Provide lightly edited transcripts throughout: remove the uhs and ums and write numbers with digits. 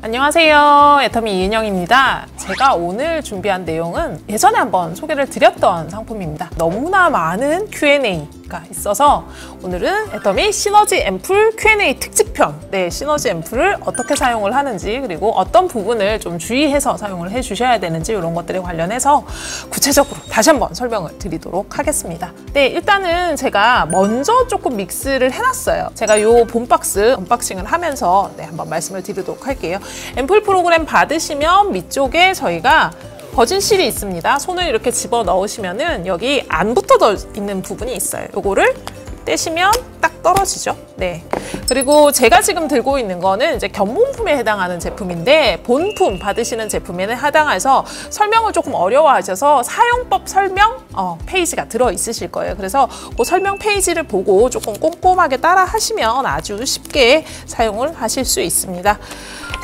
안녕하세요, 애터미 이은영입니다. 제가 오늘 준비한 내용은 예전에 한번 소개를 드렸던 상품입니다. 너무나 많은 Q&A가 있어서 오늘은 애터미 시너지 앰플 Q&A 특집편, 시너지 앰플을 어떻게 사용을 하는지, 그리고 어떤 부분을 좀 주의해서 사용을 해주셔야 되는지, 이런 것들에 관련해서 구체적으로 다시 한번 설명을 드리도록 하겠습니다. 일단은 제가 먼저 조금 믹스를 해놨어요. 제가 요 본박스 언박싱을 하면서 한번 말씀을 드리도록 할게요. 앰플 프로그램 받으시면 밑쪽에 저희가 버진실이 있습니다. 손을 이렇게 집어 넣으시면은 여기 안 붙어져 있는 부분이 있어요. 요거를 떼시면 딱 떨어지죠. 그리고 제가 지금 들고 있는 거는 이제 견본품에 해당하는 제품인데, 본품 받으시는 제품에는 해당해서 설명을 조금 어려워하셔서 사용법 설명 페이지가 들어 있으실 거예요. 그래서 그 설명 페이지를 보고 조금 꼼꼼하게 따라 하시면 아주 쉽게 사용을 하실 수 있습니다.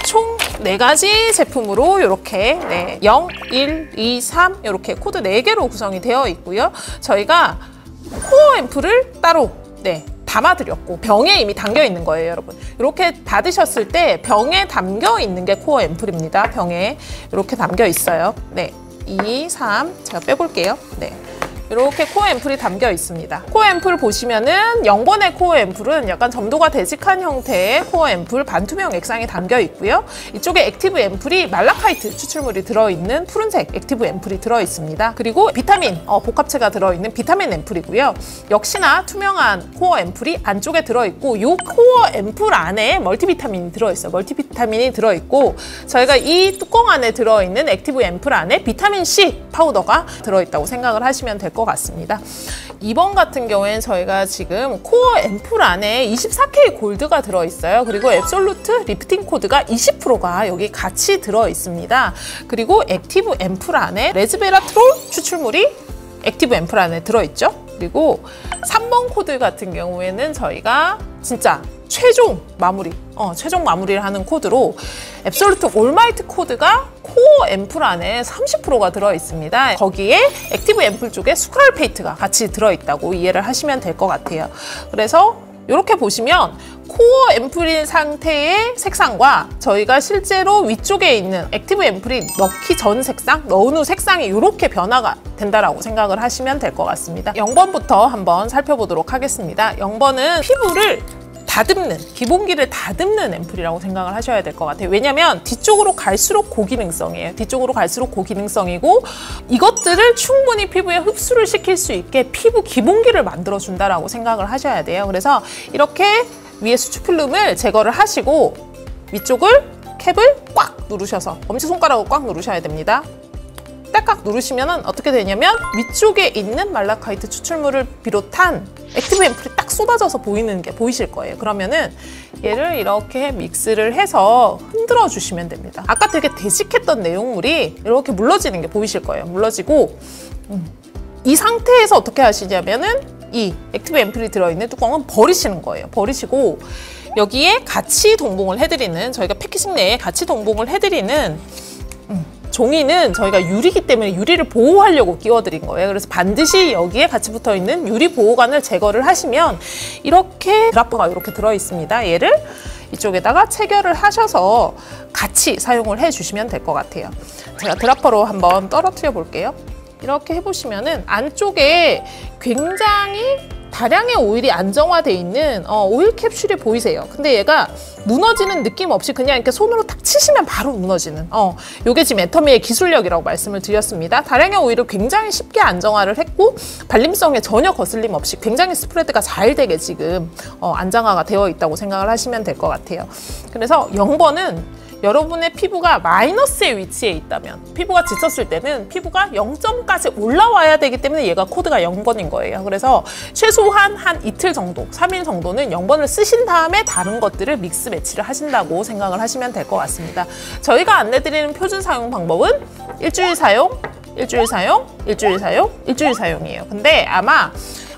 총 4가지 제품으로 이렇게 0, 1, 2, 3 이렇게 코드 4개로 구성이 되어 있고요. 저희가 코어 앰플을 따로 담아드렸고, 병에 이미 담겨 있는 거예요, 여러분. 이렇게 받으셨을 때 병에 담겨 있는 게 코어 앰플입니다. 병에 이렇게 담겨 있어요. 2, 3 제가 빼볼게요. 이렇게 코어 앰플이 담겨 있습니다. 코어 앰플 보시면은 0번의 코어 앰플은 약간 점도가 되직한 형태의 코어 앰플 반투명 액상이 담겨 있고요. 이쪽에 액티브 앰플이 말라카이트 추출물이 들어있는 푸른색 액티브 앰플이 들어있습니다. 그리고 비타민 복합체가 들어있는 비타민 앰플이고요. 역시나 투명한 코어 앰플이 안쪽에 들어있고, 이 코어 앰플 안에 멀티비타민이 들어있어요. 멀티비타민이 들어있고, 저희가 이 뚜껑 안에 들어있는 액티브 앰플 안에 비타민 C 파우더가 들어있다고 생각을 하시면 될 것 같습니다. 2번 같은 경우에는 저희가 지금 코어 앰플 안에 24K 골드가 들어있어요. 그리고 앱솔루트 리프팅 코드가 20%가 여기 같이 들어있습니다. 그리고 액티브 앰플 안에 레즈베라트롤 추출물이 액티브 앰플 안에 들어있죠. 그리고 3번 코드 같은 경우에는 저희가 진짜 최종 마무리를 하는 코드로 앱솔루트 올마이트 코드가 코어 앰플 안에 30%가 들어있습니다. 거기에 액티브 앰플 쪽에 수크랄페이트가 같이 들어있다고 이해를 하시면 될 것 같아요. 그래서 이렇게 보시면 코어 앰플인 상태의 색상과 저희가 실제로 위쪽에 있는 액티브 앰플이 넣기 전 색상, 넣은 후 색상이 이렇게 변화가 된다라고 생각을 하시면 될 것 같습니다. 0번부터 한번 살펴보도록 하겠습니다. 0번은 피부를 다듬는, 기본기를 다듬는 앰플이라고 생각을 하셔야 될 것 같아요. 왜냐면 뒤쪽으로 갈수록 고기능성이에요. 뒤쪽으로 갈수록 고기능성이고, 이것들을 충분히 피부에 흡수를 시킬 수 있게 피부 기본기를 만들어준다라고 생각을 하셔야 돼요. 그래서 이렇게 위에 수축필름을 제거를 하시고, 위쪽을 캡을 꽉 누르셔서 엄지손가락으로 꽉 누르셔야 됩니다. 딱딱 누르시면 어떻게 되냐면 위쪽에 있는 말라카이트 추출물을 비롯한 액티브 앰플이 딱 쏟아져서 보이는 게 보이실 거예요. 그러면은 얘를 이렇게 믹스를 해서 흔들어 주시면 됩니다. 아까 되게 되직했던 내용물이 이렇게 물러지는 게 보이실 거예요. 물러지고, 이 상태에서 어떻게 하시냐면은 이 액티브 앰플이 들어있는 뚜껑은 버리시는 거예요. 버리시고 여기에 같이 동봉을 해드리는, 저희가 패키징 내에 같이 동봉을 해드리는 종이는 저희가 유리기 때문에 유리를 보호하려고 끼워드린 거예요. 그래서 반드시 여기에 같이 붙어있는 유리 보호관을 제거를 하시면 이렇게 드랍퍼가 이렇게 들어있습니다. 얘를 이쪽에다가 체결을 하셔서 같이 사용을 해주시면 될 것 같아요. 제가 드랍퍼로 한번 떨어뜨려 볼게요. 이렇게 해보시면은 안쪽에 굉장히 다량의 오일이 안정화되어 있는 오일 캡슐이 보이세요. 근데 얘가 무너지는 느낌 없이 그냥 이렇게 손으로 탁 치시면 바로 무너지는, 요게 지금 애터미의 기술력이라고 말씀을 드렸습니다. 다량의 오일을 굉장히 쉽게 안정화를 했고, 발림성에 전혀 거슬림 없이 굉장히 스프레드가 잘 되게 지금 안정화가 되어 있다고 생각을 하시면 될 것 같아요. 그래서 0번은 여러분의 피부가 마이너스의 위치에 있다면, 피부가 지쳤을 때는 피부가 0점까지 올라와야 되기 때문에 얘가 코드가 0번인 거예요. 그래서 최소한 한 이틀 정도, 3일 정도는 0번을 쓰신 다음에 다른 것들을 믹스 매치를 하신다고 생각을 하시면 될 것 같습니다. 저희가 안내드리는 표준 사용 방법은 일주일 사용, 일주일 사용, 일주일 사용, 일주일 사용이에요. 근데 아마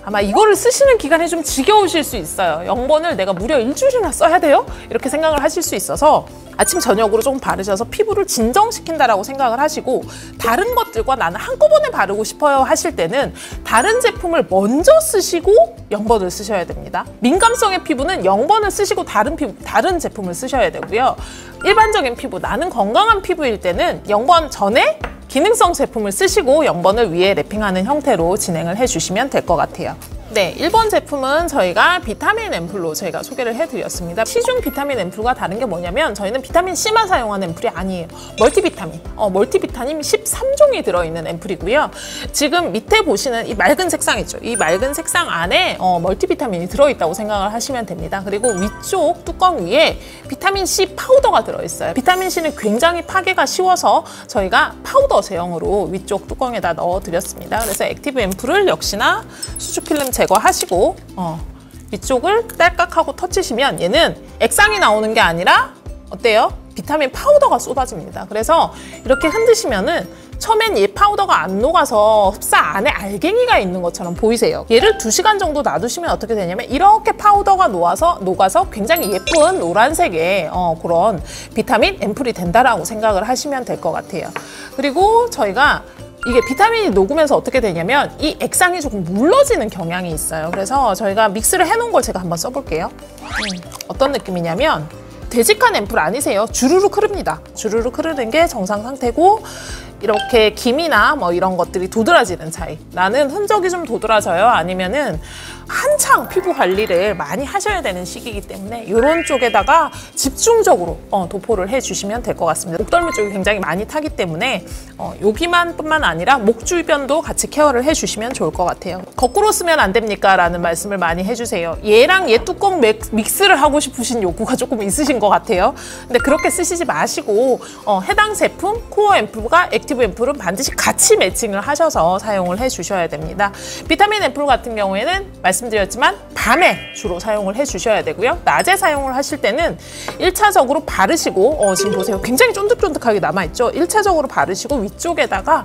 아마 이거를 쓰시는 기간이 좀 지겨우실 수 있어요. 0번을 내가 무려 일주일이나 써야 돼요? 이렇게 생각을 하실 수 있어서 아침 저녁으로 조금 바르셔서 피부를 진정시킨다라고 생각을 하시고, 다른 것들과 나는 한꺼번에 바르고 싶어요 하실 때는 다른 제품을 먼저 쓰시고 0번을 쓰셔야 됩니다. 민감성의 피부는 0번을 쓰시고 다른 제품을 쓰셔야 되고요. 일반적인 피부, 나는 건강한 피부일 때는 0번 전에 기능성 제품을 쓰시고 0번을 위에 랩핑하는 형태로 진행을 해주시면 될 것 같아요. 네, 1번 제품은 저희가 비타민 앰플로 저희가 소개를 해드렸습니다. 시중 비타민 앰플과 다른 게 뭐냐면 저희는 비타민 C만 사용하는 앰플이 아니에요. 멀티비타민, 멀티비타민 13종이 들어있는 앰플이고요. 지금 밑에 보시는 이 맑은 색상 있죠? 이 맑은 색상 안에 멀티비타민이 들어있다고 생각을 하시면 됩니다. 그리고 위쪽 뚜껑 위에 비타민 C 파우더가 들어있어요. 비타민 C는 굉장히 파괴가 쉬워서 저희가 파우더 제형으로 위쪽 뚜껑에다 넣어드렸습니다. 그래서 액티브 앰플을 역시나 수축필름 제거하시고 위쪽을 딸깍하고 터치시면 얘는 액상이 나오는 게 아니라 어때요? 비타민 파우더가 쏟아집니다. 그래서 이렇게 흔드시면은 처음엔 얘 파우더가 안 녹아서 흡사 안에 알갱이가 있는 것처럼 보이세요. 얘를 2시간 정도 놔두시면 어떻게 되냐면 이렇게 파우더가 녹아서 굉장히 예쁜 노란색의 그런 비타민 앰플이 된다라고 생각을 하시면 될 것 같아요. 그리고 저희가 이게 비타민이 녹으면서 어떻게 되냐면 이 액상이 조금 물러지는 경향이 있어요. 그래서 저희가 믹스를 해놓은 걸 제가 한번 써볼게요. 어떤 느낌이냐면 되직한 앰플 아니세요. 주르륵 흐릅니다. 주르륵 흐르는 게 정상 상태고, 이렇게 김이나 뭐 이런 것들이 도드라지는 차이. 나는 흔적이 좀 도드라져요. 아니면은 한창 피부 관리를 많이 하셔야 되는 시기이기 때문에 이런 쪽에다가 집중적으로 도포를 해주시면 될 것 같습니다. 목덜미 쪽이 굉장히 많이 타기 때문에 여기만뿐만 아니라 목 주변도 같이 케어를 해주시면 좋을 것 같아요. 거꾸로 쓰면 안 됩니까? 라는 말씀을 많이 해주세요. 얘랑 얘 뚜껑 믹스를 하고 싶으신 욕구가 조금 있으신 것 같아요. 근데 그렇게 쓰시지 마시고 해당 제품 코어 앰플과 액티브 앰플은 반드시 같이 매칭을 하셔서 사용을 해주셔야 됩니다. 비타민 앰플 같은 경우에는 말씀드렸지만 밤에 주로 사용을 해주셔야 되고요. 낮에 사용을 하실 때는 1차적으로 바르시고 지금 보세요. 굉장히 쫀득쫀득하게 남아있죠. 1차적으로 바르시고 위쪽에다가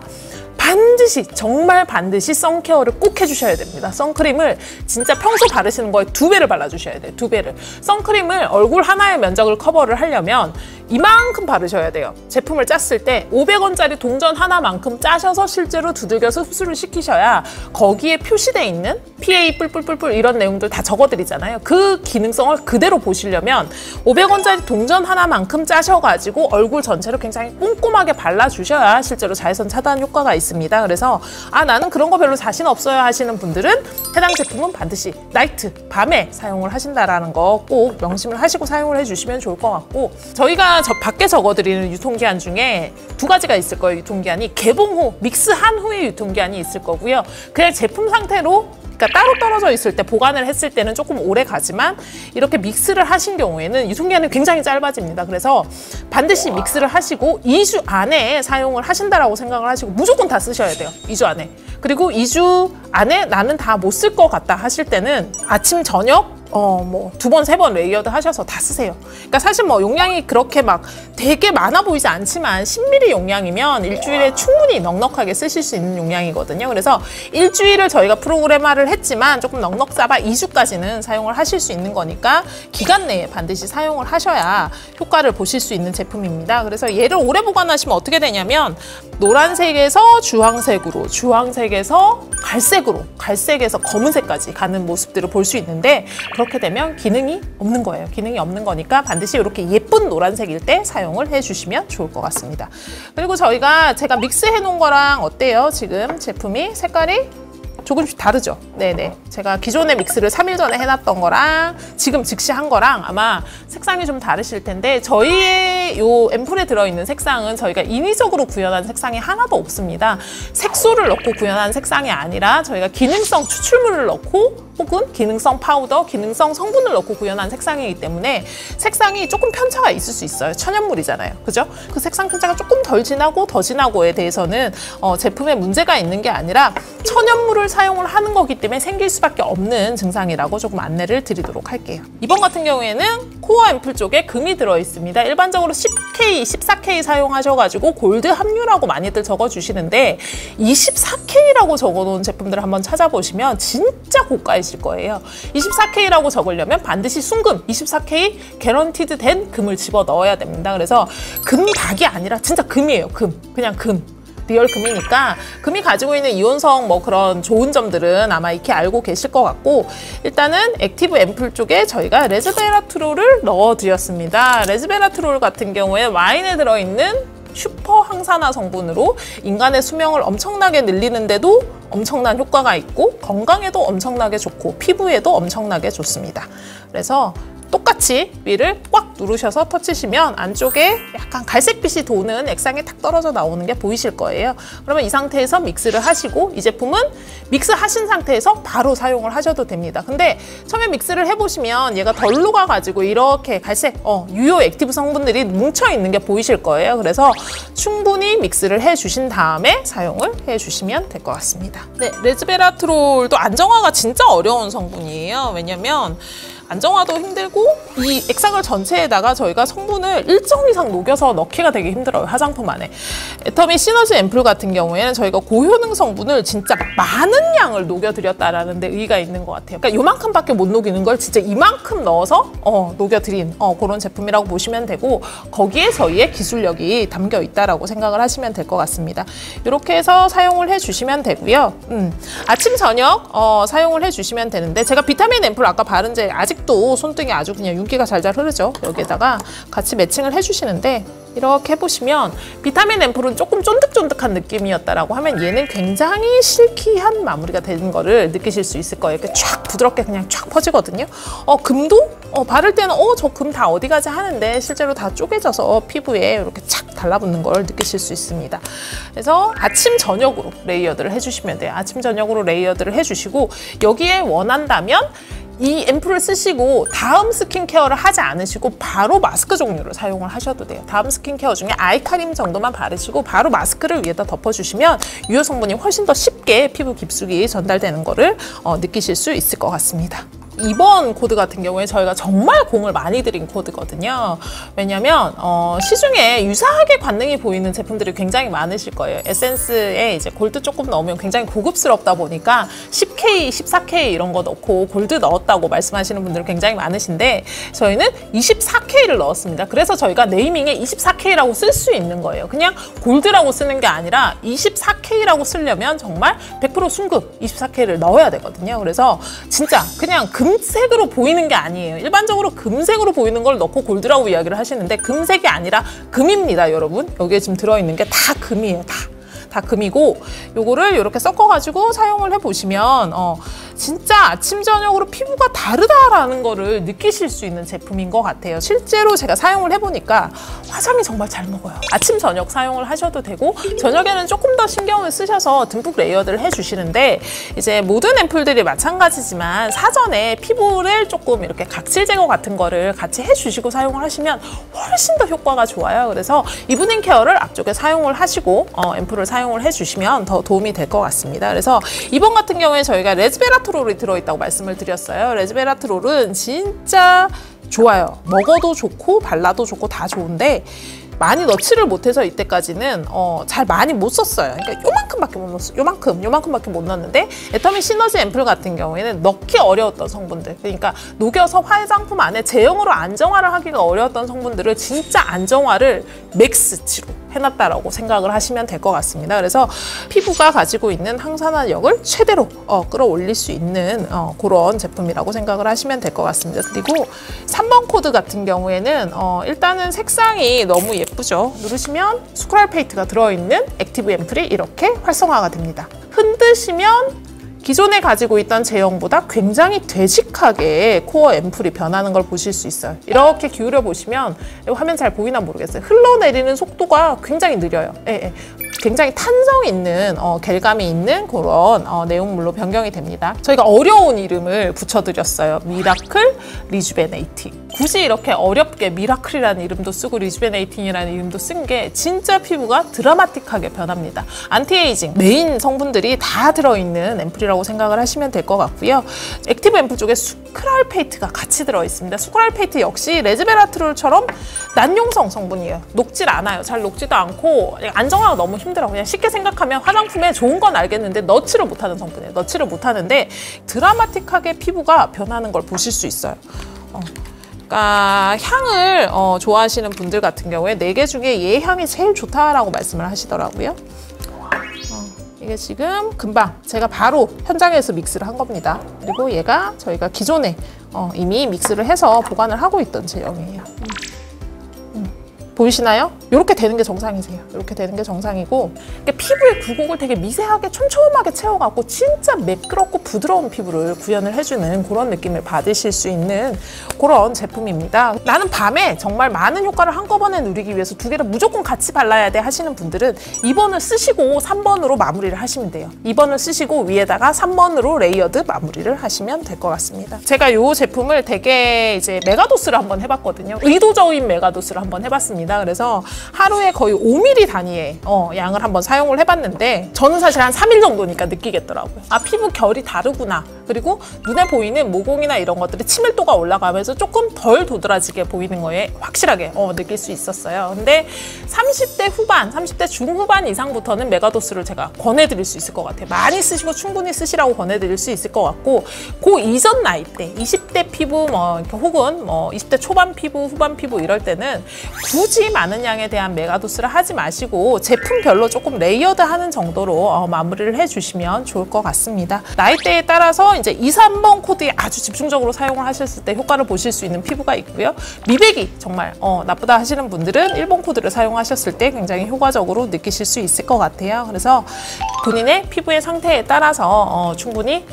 반드시, 정말 반드시 선케어를 꼭 해주셔야 됩니다. 선크림을 진짜 평소 바르시는 거에 2배를 발라주셔야 돼요. 2배를. 선크림을 얼굴 하나의 면적을 커버를 하려면 이만큼 바르셔야 돼요. 제품을 짰을 때 500원짜리 동전 하나만큼 짜셔서 실제로 두들겨서 흡수를 시키셔야 거기에 표시되어 있는 PA 뿔뿔뿔뿔 이런 내용들 다 적어드리잖아요. 그 기능성을 그대로 보시려면 500원짜리 동전 하나만큼 짜셔가지고 얼굴 전체를 굉장히 꼼꼼하게 발라주셔야 실제로 자외선 차단 효과가 있습니다. 그래서 나는 그런 거 별로 자신 없어요 하시는 분들은 해당 제품은 반드시 나이트, 밤에 사용을 하신다라는 거 꼭 명심을 하시고 사용을 해주시면 좋을 것 같고, 저희가 밖에 적어드리는 유통기한 중에 2가지가 있을 거예요. 유통기한이 개봉 후, 믹스한 후에 유통기한이 있을 거고요. 그냥 제품 상태로, 그러니까 따로 떨어져 있을 때 보관을 했을 때는 조금 오래 가지만 이렇게 믹스를 하신 경우에는 유통기한이 굉장히 짧아집니다. 그래서 반드시 믹스를 하시고 2주 안에 사용을 하신다라고 생각을 하시고 무조건 다 쓰셔야 돼요. 2주 안에. 그리고 2주 안에 나는 다 못 쓸 것 같다 하실 때는 아침, 저녁 뭐 2번, 3번 레이어드 하셔서 다 쓰세요. 그러니까 사실 뭐 용량이 그렇게 막 되게 많아 보이지 않지만 10ml 용량이면 일주일에 충분히 넉넉하게 쓰실 수 있는 용량이거든요. 그래서 일주일을 저희가 프로그램화를 했지만 조금 넉넉 잡아 2주까지는 사용을 하실 수 있는 거니까 기간 내에 반드시 사용을 하셔야 효과를 보실 수 있는 제품입니다. 그래서 얘를 오래 보관하시면 어떻게 되냐면 노란색에서 주황색으로, 주황색에서 갈색으로, 갈색에서 검은색까지 가는 모습들을 볼 수 있는데, 그렇게 되면 기능이 없는 거예요. 기능이 없는 거니까 반드시 이렇게 예쁜 노란색일 때 사용을 해주시면 좋을 것 같습니다. 그리고 제가 믹스해 놓은 거랑 어때요? 지금 제품이 색깔이 조금씩 다르죠? 네네. 제가 기존의 믹스를 3일 전에 해놨던 거랑 지금 즉시 한 거랑 아마 색상이 좀 다르실 텐데, 저희의 요 앰플에 들어있는 색상은 저희가 인위적으로 구현한 색상이 하나도 없습니다. 색소를 넣고 구현한 색상이 아니라 저희가 기능성 추출물을 넣고 혹은 기능성 파우더, 기능성 성분을 넣고 구현한 색상이기 때문에 색상이 조금 편차가 있을 수 있어요. 천연물이잖아요. 그죠? 그 색상 편차가 조금 덜 진하고 더 진하고에 대해서는 제품에 문제가 있는 게 아니라 천연물을 사용을 하는 거기 때문에 생길 수밖에 없는 증상이라고 조금 안내를 드리도록 할게요. 이번 같은 경우에는 코어 앰플 쪽에 금이 들어있습니다. 일반적으로 10K, 14K 사용하셔가지고 골드 함유라고 많이들 적어주시는데 24K라고 적어놓은 제품들을 한번 찾아보시면 진짜 고가이실 거예요. 24K라고 적으려면 반드시 순금 24K 개런티드 된 금을 집어넣어야 됩니다. 그래서 금박이 아니라 진짜 금이에요. 금. 그냥 금. 리얼 금이니까 금이 가지고 있는 이온성 뭐 그런 좋은 점들은 아마 익히 알고 계실 것 같고, 일단은 액티브 앰플 쪽에 저희가 레즈베라트롤을 넣어드렸습니다. 레즈베라트롤 같은 경우에 와인에 들어있는 슈퍼 항산화 성분으로 인간의 수명을 엄청나게 늘리는데도 엄청난 효과가 있고 건강에도 엄청나게 좋고 피부에도 엄청나게 좋습니다. 그래서 똑같이 위를 꽉 누르셔서 터치시면 안쪽에 약간 갈색빛이 도는 액상이 탁 떨어져 나오는 게 보이실 거예요. 그러면 이 상태에서 믹스를 하시고 이 제품은 믹스하신 상태에서 바로 사용을 하셔도 됩니다. 근데 처음에 믹스를 해보시면 얘가 덜 녹아가지고 이렇게 갈색 유효 액티브 성분들이 뭉쳐있는 게 보이실 거예요. 그래서 충분히 믹스를 해주신 다음에 사용을 해주시면 될 것 같습니다. 네, 레즈베라트롤도 안정화가 진짜 어려운 성분이에요. 왜냐면 안정화도 힘들고 이 액상을 전체에다가 저희가 성분을 일정 이상 녹여서 넣기가 되게 힘들어요. 화장품 안에. 애터미 시너지 앰플 같은 경우에는 저희가 고효능 성분을 진짜 많은 양을 녹여드렸다라는 데 의의가 있는 것 같아요. 그러니까 요만큼밖에 못 녹이는 걸 진짜 이만큼 넣어서 녹여드린 그런 제품이라고 보시면 되고, 거기에 저희의 기술력이 담겨 있다라고 생각을 하시면 될 것 같습니다. 이렇게 해서 사용을 해주시면 되고요. 아침 저녁 사용을 해주시면 되는데, 제가 비타민 앰플 아까 바른 제 아직도 손등에 아주 그냥 윤기가 잘잘 흐르죠. 여기에다가 같이 매칭을 해주시는데, 이렇게 해보시면 비타민 앰플은 조금 쫀득쫀득한 느낌이었다라고 하면 얘는 굉장히 실키한 마무리가 되는 거를 느끼실 수 있을 거예요. 이렇게 쫙 부드럽게 그냥 쫙 퍼지거든요. 금도 바를 때는 저 금 다 어디 가지 하는데 실제로 다 쪼개져서 피부에 이렇게 착 달라붙는 걸 느끼실 수 있습니다. 그래서 아침 저녁으로 레이어드를 해주시면 돼요. 아침 저녁으로 레이어드를 해주시고, 여기에 원한다면 이 앰플을 쓰시고 다음 스킨케어를 하지 않으시고 바로 마스크 종류를 사용을 하셔도 돼요. 다음 스킨케어 중에 아이크림 정도만 바르시고 바로 마스크를 위에다 덮어주시면 유효 성분이 훨씬 더 쉽게 피부 깊숙이 전달되는 거를 느끼실 수 있을 것 같습니다. 이번 코드 같은 경우에 저희가 정말 공을 많이 들인 코드거든요. 왜냐면 시중에 유사하게 관능이 보이는 제품들이 굉장히 많으실 거예요. 에센스에 이제 골드 조금 넣으면 굉장히 고급스럽다 보니까 10K, 14K 이런 거 넣고 골드 넣었다고 말씀하시는 분들 굉장히 많으신데, 저희는 24K를 넣었습니다. 그래서 저희가 네이밍에 24K라고 쓸 수 있는 거예요. 그냥 골드라고 쓰는 게 아니라 24K라고 쓰려면 정말 100% 순금 24K를 넣어야 되거든요. 그래서 진짜 그냥 금색으로 보이는 게 아니에요. 일반적으로 금색으로 보이는 걸 넣고 골드라고 이야기를 하시는데 금색이 아니라 금입니다, 여러분. 여기에 지금 들어있는 게 다 금이에요. 다 금이고, 요거를 이렇게 섞어가지고 사용을 해보시면 진짜 아침 저녁으로 피부가 다르다라는 거를 느끼실 수 있는 제품인 것 같아요. 실제로 제가 사용을 해보니까 화장이 정말 잘 먹어요. 아침 저녁 사용을 하셔도 되고, 저녁에는 조금 더 신경을 쓰셔서 듬뿍 레이어드를 해주시는데, 이제 모든 앰플들이 마찬가지지만 사전에 피부를 조금 이렇게 각질 제거 같은 거를 같이 해주시고 사용을 하시면 훨씬 더 효과가 좋아요. 그래서 이브닝 케어를 앞쪽에 사용을 하시고 앰플을 사용을 해주시면 더 도움이 될 것 같습니다. 그래서 이번 같은 경우에 저희가 레즈베라트롤이 들어있다고 말씀을 드렸어요. 레즈베라트롤은 진짜 좋아요. 먹어도 좋고 발라도 좋고 다 좋은데 많이 넣지를 못해서 이때까지는 잘 많이 못 썼어요. 그러니까 요만큼밖에 못 넣었어요. 요만큼밖에 못 넣었는데, 애터미 시너지 앰플 같은 경우에는 넣기 어려웠던 성분들, 그러니까 녹여서 화장품 안에 제형으로 안정화를 하기가 어려웠던 성분들을 진짜 안정화를 맥스치로 해놨다라고 생각을 하시면 될 것 같습니다. 그래서 피부가 가지고 있는 항산화력을 최대로 끌어올릴 수 있는 그런 제품이라고 생각을 하시면 될 것 같습니다. 그리고 3번 코드 같은 경우에는 일단은 색상이 너무 예쁘죠. 누르시면 스크랄 페이트가 들어있는 액티브 앰플이 이렇게 활성화가 됩니다. 흔드시면 기존에 가지고 있던 제형보다 굉장히 되직하게 코어 앰플이 변하는 걸 보실 수 있어요. 이렇게 기울여 보시면, 화면 잘 보이나 모르겠어요. 흘러내리는 속도가 굉장히 느려요. 굉장히 탄성 있는 겔감이 있는 그런 내용물로 변경이 됩니다. 저희가 어려운 이름을 붙여드렸어요. 미라클 리주베네이팅. 굳이 이렇게 어렵게 미라클이라는 이름도 쓰고 리주베네이팅이라는 이름도 쓴 게 진짜 피부가 드라마틱하게 변합니다. 안티에이징 메인 성분들이 다 들어있는 앰플이라고 생각을 하시면 될 것 같고요. 액티브 앰플 쪽에 수크랄페이트가 같이 들어있습니다. 수크랄페이트 역시 레즈베라트롤처럼 난용성 성분이에요. 녹질 않아요. 잘 녹지도 않고 안정화가 너무 힘들어. 그냥 쉽게 생각하면 화장품에 좋은 건 알겠는데 넣지를 못하는 성분이에요. 넣지를 못하는데 드라마틱하게 피부가 변하는 걸 보실 수 있어요. 그러니까 향을 좋아하시는 분들 같은 경우에 4개 중에 얘 향이 제일 좋다라고 말씀을 하시더라고요. 이게 지금 금방 제가 바로 현장에서 믹스를 한 겁니다. 그리고 얘가 저희가 기존에 이미 믹스를 해서 보관을 하고 있던 제형이에요. 보이시나요? 이렇게 되는 게 정상이세요. 이렇게 되는 게 정상이고 피부의 굴곡을 되게 미세하게 촘촘하게 채워갖고 진짜 매끄럽고 부드러운 피부를 구현을 해주는 그런 느낌을 받으실 수 있는 그런 제품입니다. 나는 밤에 정말 많은 효과를 한꺼번에 누리기 위해서 2개를 무조건 같이 발라야 돼 하시는 분들은 2번을 쓰시고 3번으로 마무리를 하시면 돼요. 2번을 쓰시고 위에다가 3번으로 레이어드 마무리를 하시면 될 것 같습니다. 제가 이 제품을 되게 이제 메가도스를 한번 해봤거든요. 의도적인 메가도스를 한번 해봤습니다. 그래서 하루에 거의 5ml 단위의 양을 한번 사용을 해봤는데 저는 사실 한 3일 정도니까 느끼겠더라고요. 아, 피부 결이 다르구나. 그리고 눈에 보이는 모공이나 이런 것들이 치밀도가 올라가면서 조금 덜 도드라지게 보이는 거에 확실하게 느낄 수 있었어요. 근데 30대 후반, 30대 중후반 이상부터는 메가도스를 제가 권해드릴 수 있을 것 같아요. 많이 쓰시고 충분히 쓰시라고 권해드릴 수 있을 것 같고 그 이전 나이대, 20대 피부 혹은 20대 초반 피부, 후반 피부 이럴 때는 굳이 많은 양에 대한 메가도스를 하지 마시고 제품별로 조금 레이어드하는 정도로 마무리를 해주시면 좋을 것 같습니다. 나이대에 따라서 이제 2, 3번 코드에 아주 집중적으로 사용을 하셨을 때 효과를 보실 수 있는 피부가 있고요. 미백이 정말 나쁘다 하시는 분들은 1번 코드를 사용하셨을 때 굉장히 효과적으로 느끼실 수 있을 것 같아요. 그래서 본인의 피부의 상태에 따라서 충분히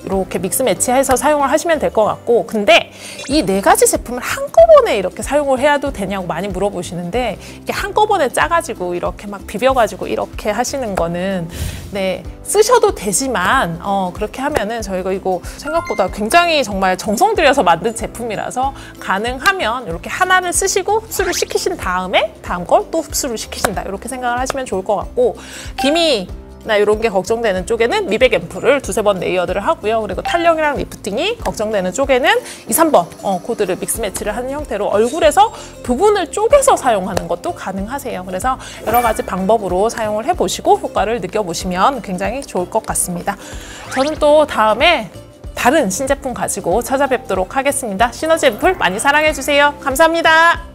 이렇게 믹스 매치해서 사용을 하시면 될 것 같고 근데 이 4가지 제품을 한꺼번에 이렇게 사용을 해야도 되냐고 많이 물어보시는데 이게 한꺼번에 짜가지고 이렇게 막 비벼가지고 이렇게 하시는 거는 네 쓰셔도 되지만 그렇게 하면은 저희가 이거 생각보다 굉장히 정말 정성 들여서 만든 제품이라서 가능하면 이렇게 하나를 쓰시고 흡수를 시키신 다음에 다음 걸 또 흡수를 시키신다 이렇게 생각을 하시면 좋을 것 같고 기미 나 이런 게 걱정되는 쪽에는 미백 앰플을 2-3번 레이어드를 하고요. 그리고 탄력이랑 리프팅이 걱정되는 쪽에는 2, 3번 코드를 믹스 매치를 하는 형태로 얼굴에서 부분을 쪼개서 사용하는 것도 가능하세요. 그래서 여러 가지 방법으로 사용을 해보시고 효과를 느껴보시면 굉장히 좋을 것 같습니다. 저는 또 다음에 다른 신제품 가지고 찾아뵙도록 하겠습니다. 시너지 앰플 많이 사랑해주세요. 감사합니다.